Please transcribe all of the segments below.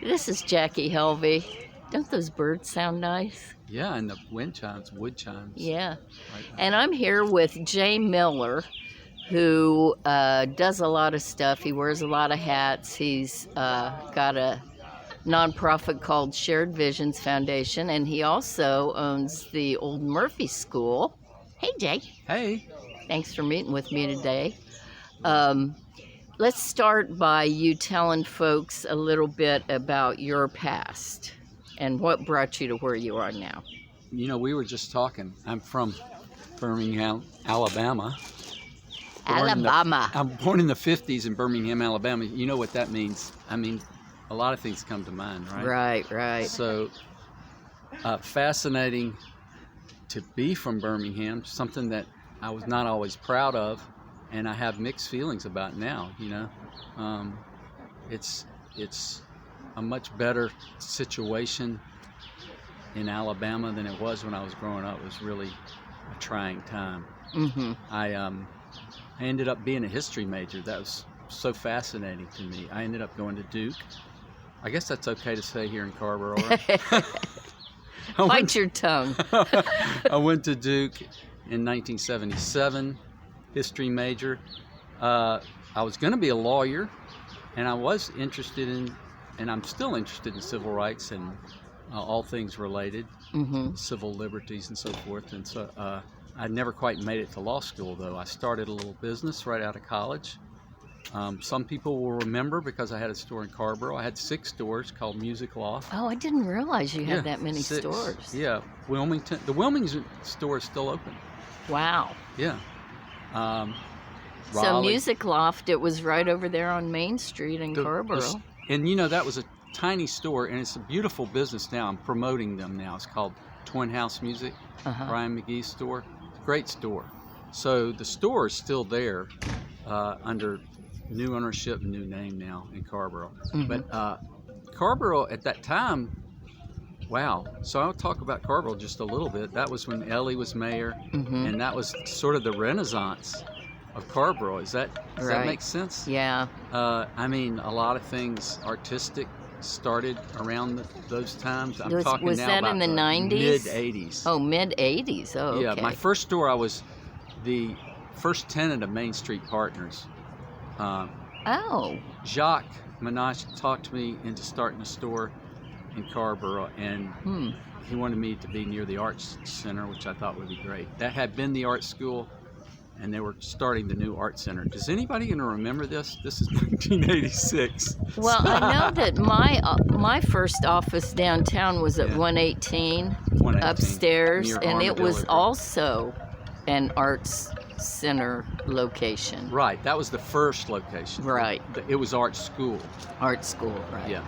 This is Jackie Helvey. Don't those birds sound nice? Yeah, and the wind chimes, wood chimes. Yeah. Right. And I'm here with Jay Miller, who does a lot of stuff. He wears a lot of hats. He's got a nonprofit called Shared Visions Foundation, and he also owns the Old Murphey School. Hey, Jay. Hey. Thanks for meeting with me today. Let's start by you telling folks a little bit about your past and what brought you to where you are now. You know, we were just talking. I'm from Birmingham, Alabama. I'm born in the 50s in Birmingham, Alabama. You know what that means. I mean, a lot of things come to mind, right? Right. So, fascinating to be from Birmingham, something that I was not always proud of, and I have mixed feelings about now, you know. It's a much better situation in Alabama than it was when I was growing up. It was really a trying time. Mm-hmm. I ended up being a history major. That was so fascinating to me. I ended up going to Duke. I guess that's okay to say here in Carrboro, right? Bite your tongue. I went to Duke in 1977, history major. I was going to be a lawyer, and I was interested in, and I'm still interested in civil rights and all things related, civil liberties and so forth. And so I never quite made it to law school, though. I started a little business right out of college. Some people will remember because I had a store in Carrboro. I had 6 stores called Music Loft. Oh, I didn't realize you had that many 6. stores. Yeah, Wilmington. The Wilmington store is still open. Wow. Yeah. So Raleigh. Music Loft, it was right over there on Main Street in Carrboro. And you know, that was a tiny store, and it's a beautiful business now. I'm promoting them now. It's called Twin House Music, Brian McGee's store. Great store. So the store is still there under new ownership and new name now in Carrboro. But Carrboro at that time, wow. So I'll talk about Carrboro just a little bit. That was when Ellie was mayor, and that was sort of the renaissance of Carrboro. Does that make sense? Yeah. I mean, a lot of things artistic started around those times. I'm talking was now that about in the 90s? Mid-80s. Oh, mid-80s. Oh, okay. Yeah, my first store, I was the first tenant of Main Street Partners. Jacques Menage talked to me into starting a store in Carrboro, and he wanted me to be near the Arts Center, which I thought would be great. That had been the art school, and they were starting the new art center. Does anybody going to remember this? This is 1986. Well, I know that my first office downtown was at 118 upstairs, and it was also an arts center location. Right, that was the first location. Right. It was art school. Art school, right. Yeah.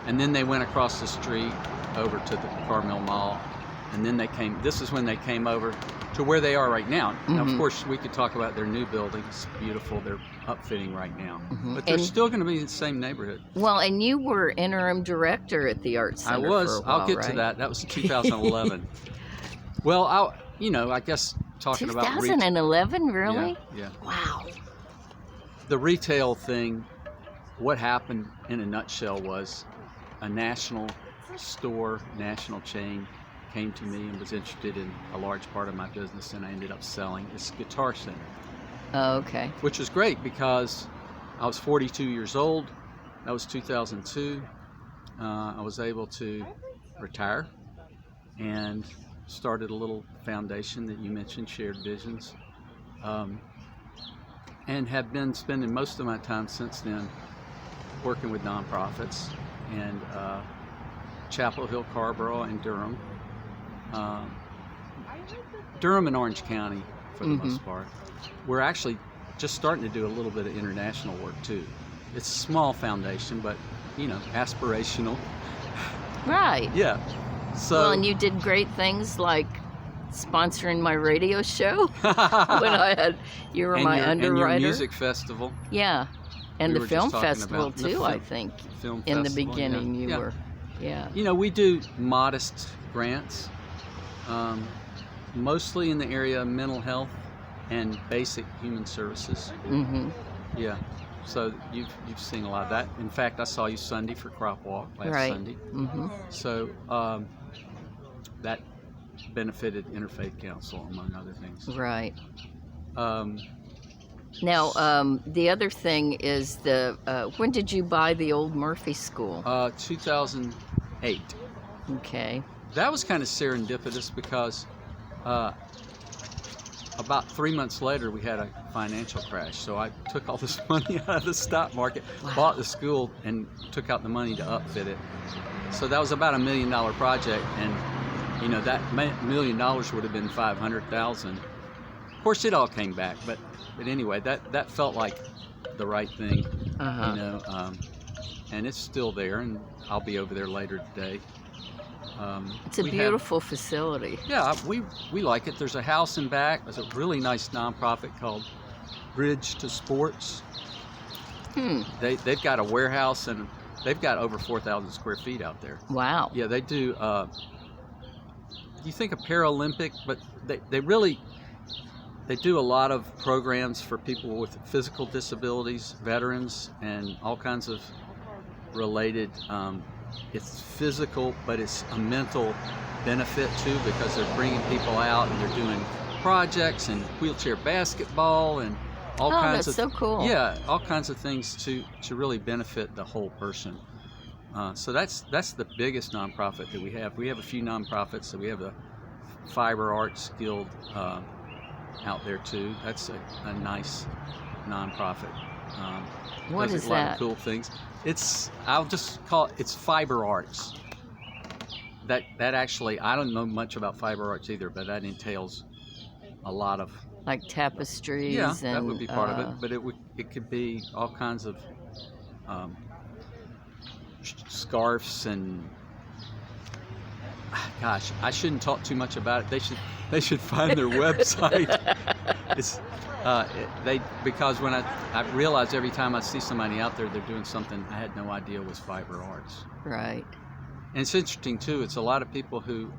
And then they went across the street over to the Carmel Mall, and then this is when they came over to where they are right now. Now, of course, we could talk about their new building. It's beautiful. They're upfitting right now. But they're still going to be in the same neighborhood. Well, and you were interim director at the Art Center. I was. For a while, I'll get to that. That was 2011. Well, I guess talking about 2011, really? Yeah. Wow. The retail thing, what happened in a nutshell was a national store, national chain came to me and was interested in a large part of my business, and I ended up selling this Guitar Center. Oh, okay. Which was great because I was 42 years old. That was 2002. I was able to retire and started a little foundation that you mentioned, Shared Visions, and have been spending most of my time since then working with nonprofits and Chapel Hill, Carrboro, and Durham. Durham and Orange County for the most part. We're actually just starting to do a little bit of international work too. It's a small foundation, but aspirational. Right. Yeah. So, well, and you did great things like sponsoring my radio show when you were my underwriter. And your music festival. Yeah. And we the film festival too, I think. Film in the festival, beginning you were. Yeah. You know, we do modest grants, mostly in the area of mental health and basic human services. Yeah. So you've seen a lot of that. In fact, I saw you Sunday for Crop Walk last Right. Sunday. Mm-hmm. So that benefited Interfaith Council, among other things. Right. Um, Now, the other thing is when did you buy the Old Murphey School? 2008. Okay. That was kind of serendipitous because about 3 months later we had a financial crash. So I took all this money out of the stock market, Wow. bought the school, and took out the money to upfit it. So that was about $1 million project, and that $1 million would have been $500,000. Of course, it all came back, but anyway, that felt like the right thing, and it's still there, and I'll be over there later today. It's a beautiful facility. Yeah, we like it. There's a house in back. There's a really nice nonprofit called Bridge to Sports. They've got a warehouse, and they've got over 4,000 square feet out there. Wow. Yeah, they do. You think of Paralympic, but they do a lot of programs for people with physical disabilities, veterans, and all kinds of related. It's physical, but it's a mental benefit too, because they're bringing people out and they're doing projects and wheelchair basketball and all kinds that's of. So cool. Yeah, all kinds of things to really benefit the whole person. So that's the biggest nonprofit that we have. We have a few nonprofits. So we have the Fiber Arts Guild out there too. That's a nice nonprofit. What does is a lot that? of cool things. I'll just call it's fiber arts. That actually, I don't know much about fiber arts either, but that entails a lot of like tapestries. Yeah, and, that would be part of it, but it could be all kinds of scarves and. Gosh, I shouldn't talk too much about it. They should find their website. It's because when I realize every time I see somebody out there, they're doing something I had no idea was fiber arts. Right. And it's interesting too. It's a lot of people who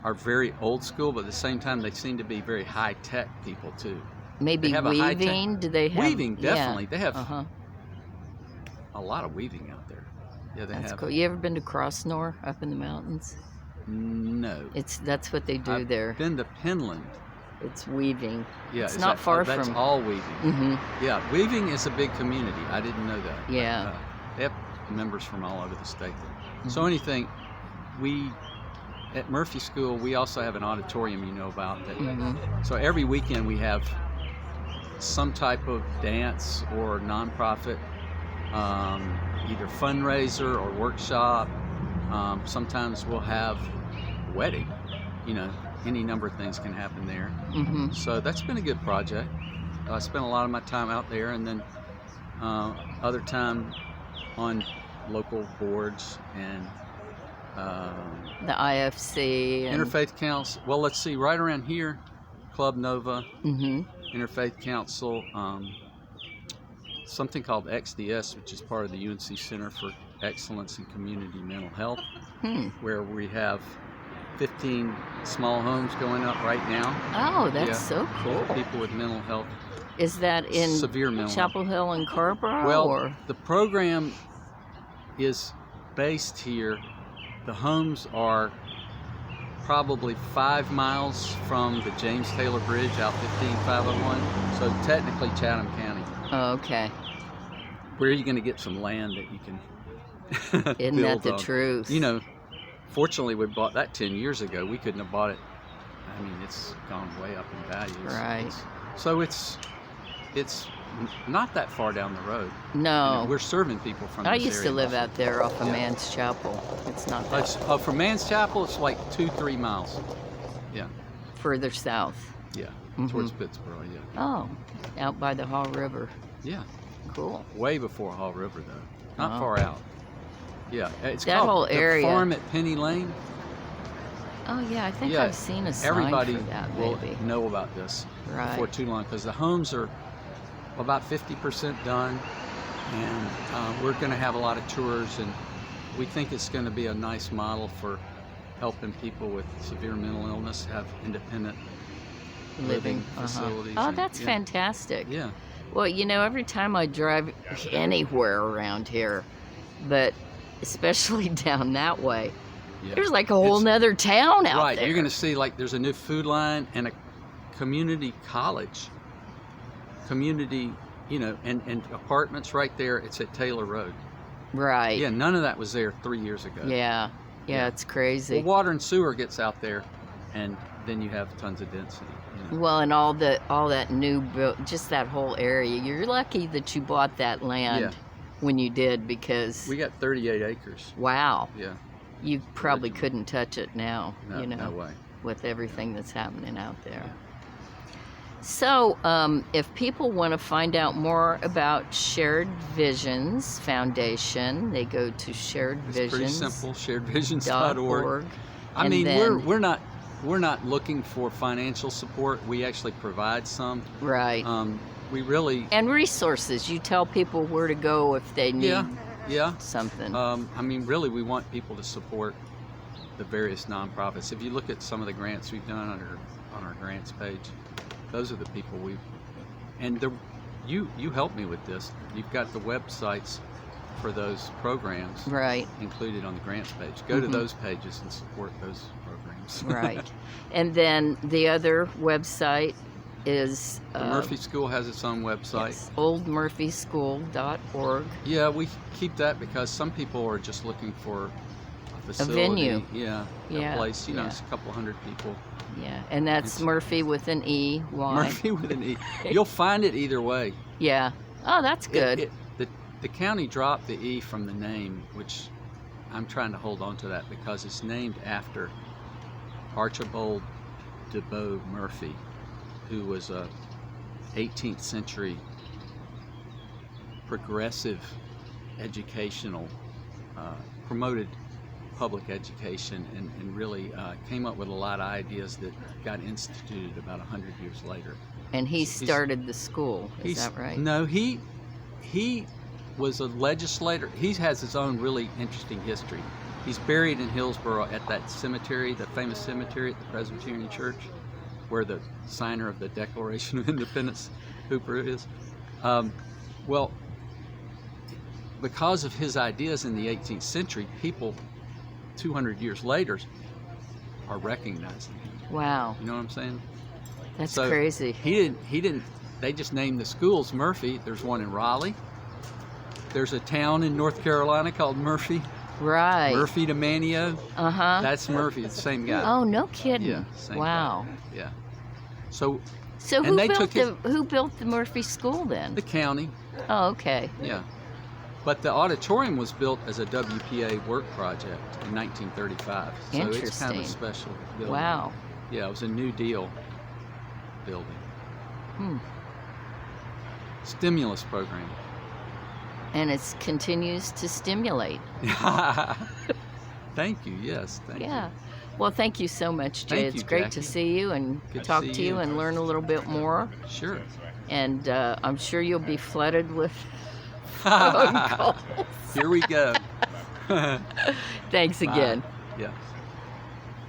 are very old school, but at the same time they seem to be very high tech people too. Maybe weaving. Do they have weaving? Definitely, yeah. they have a lot of weaving out there. Yeah, That's cool. You ever been to Crossnor up in the mountains? No. That's what they do there. I've been to Penland. It's weaving. Yeah, it's not far from. That's all weaving. Mm-hmm. Yeah, weaving is a big community. I didn't know that. Yeah. They have members from all over the state. So anything, at Murphy School, we also have an auditorium you know about. That, So every weekend we have some type of dance or nonprofit, either fundraiser or workshop. Sometimes we'll have a wedding. Any number of things can happen there. So that's been a good project. I spent a lot of my time out there, and then other time on local boards and the IFC and Interfaith Council. Well, let's see, right around here, Club Nova, Interfaith Council, something called XDS, which is part of the UNC Center for Excellence in Community Mental Health, where we have 15 small homes going up right now. Oh, that's so cool. For people with mental health. Is that in severe mental Chapel Hill and Carrboro? Well, the program is based here. The homes are probably 5 miles from the James Taylor Bridge out 15501. So technically Chatham County. Oh, okay. Where are you going to get some land that you can Isn't that the truth? Fortunately, we bought that 10 years ago. We couldn't have bought it. I mean, it's gone way up in value. Right. So it's not that far down the road. No. We're serving people from this I used to area live also. out there off of Man's Chapel. It's not that From Man's Chapel, it's like 2-3 miles. Yeah. further south. Yeah. Towards Pittsburgh, yeah. Oh, out by the Haw River. Yeah. Cool. Way before Haw River, though. Not far out. Yeah. It's that called whole the area. Farm at Penny Lane. Oh, yeah, I think I've seen a sign Everybody for that, will maybe. know about this Right. before too long, because the homes are about 50% done, and we're going to have a lot of tours, and we think it's going to be a nice model for helping people with severe mental illness have independent living facilities. Oh, and- that's yeah. fantastic. Yeah. Well, you know, every time I drive anywhere around here, but especially down that way, Yeah. there's like a whole It's- nother town out Right, there. you're going to see like there's a new food line and a community college, community, and apartments right there. It's at Taylor Road. Right. Yeah, none of that was there 3 years ago. Yeah. Yeah, it's crazy. Well, water and sewer gets out there, and then you have tons of density. Well, and all that new just that whole area. You're lucky that you bought that land Yeah. when you did, because We got 38 acres. wow, Yeah, you probably Originally. couldn't touch it now. no, no way. With everything that's happening out there. So, if people want to find out more about Shared Visions Foundation, they go to It's pretty simple. .org. SharedVisions.org. I and mean, then- we're not looking for financial support. We actually provide some. Right. We really. And resources. You tell people where to go if they need Yeah. something. I mean, really, we want people to support the various nonprofits. If you look at some of the grants we've done on our grants page, those are the people you helped me with this. You've got the websites for those programs Right. included on the grants page. Go to those pages and support those programs. Right. And then the other website is The Murphy School has its own website. yes, oldmurpheyschool.org. Yeah, we keep that because some people are just looking for a facility. venue. Yeah, Yeah, a place. yeah. It's a couple hundred people. Yeah, and that's It's- Murphy with an E. Y. Murphy with an E. You'll find it either way. Yeah. Oh, that's good. The county dropped the E from the name, which I'm trying to hold on to that because it's named after Archibald DeBow Murphy, who was a 18th century progressive educational, promoted public education and really came up with a lot of ideas that got instituted about 100 years later. And he started the school. Is that right? No, he was a legislator. He has his own really interesting history. He's buried in Hillsborough at that cemetery, the famous cemetery at the Presbyterian Church, where the signer of the Declaration of Independence, Hooper, is. Well, because of his ideas in the 18th century, people 200 years later are recognizing him. Wow. You know what I'm saying? That's So, crazy. He didn't, they just named the schools Murphy. There's one in Raleigh. There's a town in North Carolina called Murphy. Right. Murphy to Manio. Uh-huh. That's Murphy. It's the same guy. Oh, no kidding. Yeah, same wow. guy. Yeah. So So And who they built took who built the Murphy School then? the county, Oh, okay. yeah. But the auditorium was built as a WPA work project in 1935. So it's kind of Interesting. a special building. Wow. Yeah, it was a New Deal building. Hmm. Stimulus program. And it continues to stimulate. Thank you. Yes, thank Yeah. you. Well, thank you so much, Jay. Thank It's you, great Jackie. to see you and Good to talk see to you you. and learn a little bit more. Sure. And I'm sure you'll be flooded with phone calls. Here we go. Thanks again. Yeah.